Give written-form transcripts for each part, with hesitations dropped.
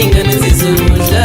Ingane zizodla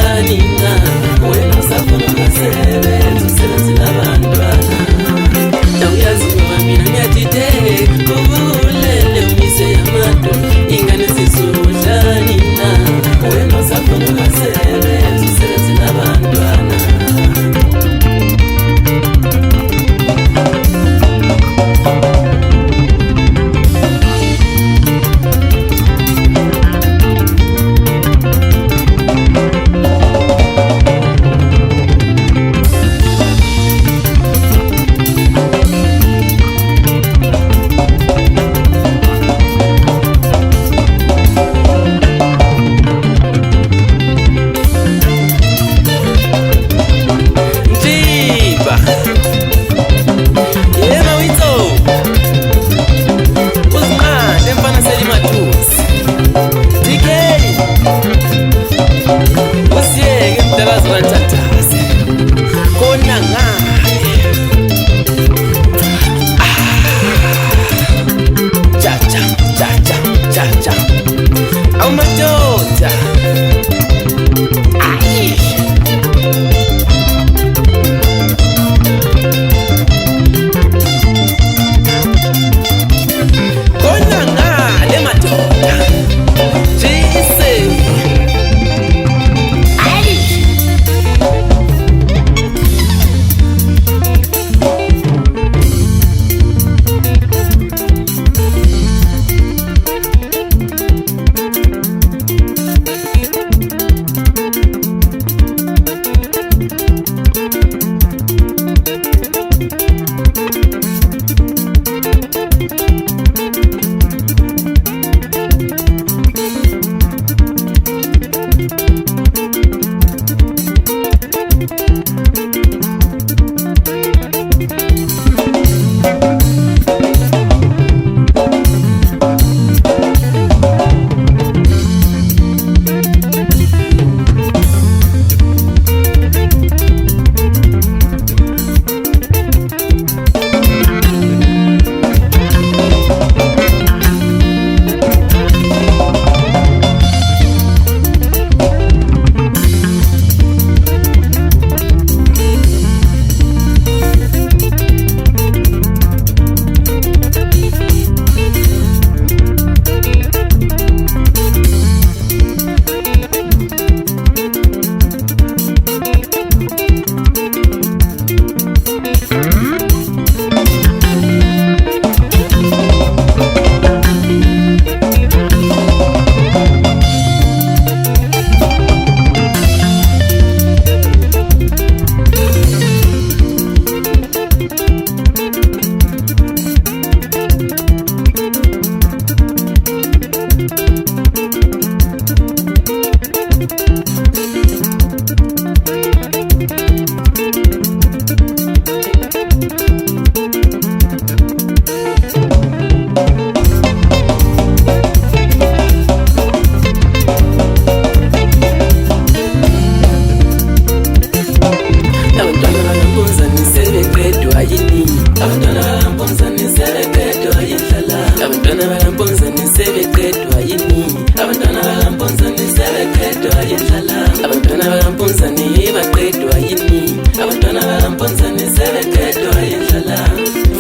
Mpunzane baqedwa yini abantwana bakampunzane sebeqedwa yindlala.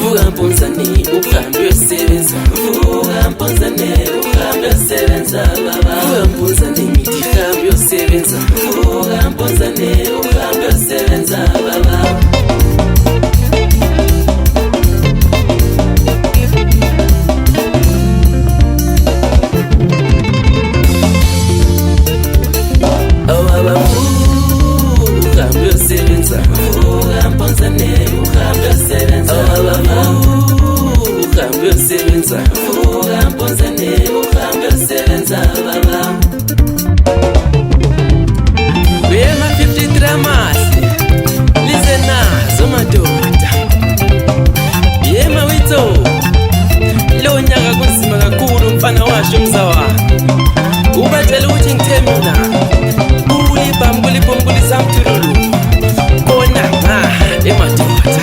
Vuka Mpunzane uhambe uyosebenza, vuka Mpunzane uhambe uyosebenza baba. Vuka Mpunzane ngithi hambe uyosebenza, vuka Mpunzane uhambe uyosebenza baba. Vuka Mpunzane uhambe uyosebenza baba. Bema 53 amasi lize nazo madoda. Bema witho lo nyaka kunzima kakhulu mfana washo mzawami. Ubatshela ukuthi ngithembe na ulibambuli samthululu kona emadoda.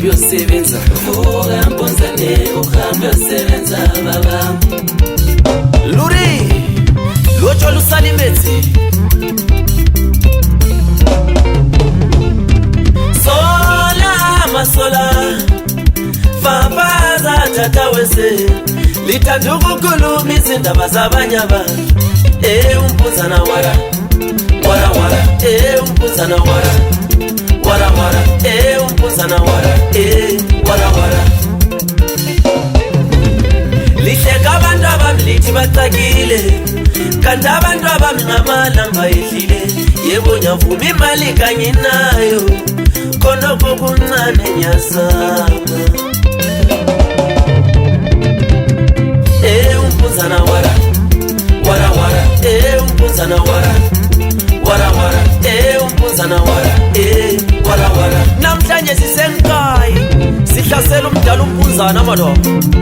Uyosebenza vuka Mpunzane uhambe uyosebenza baba. Luri lotsho lusalimetsi sola masola fafaza tata wese lithanda ukukhuluma izindaba zabanye abantu. Umpunzana wara wara wara, umpunzana wara wara wara, umpunzana wara wara wara. Lihleka abantu abami lithi bacakile, kanti abantu abami ngamalamba ehlile. Yebo nyavuma imali kanye nayo, khonokho kuncane nyazama. Umpunzana wara wara wara, umpunzana wara wara wara, umpunzana wara wara wara. Namhlanje sisenkayi sihlasela umdala umpunzana malobo.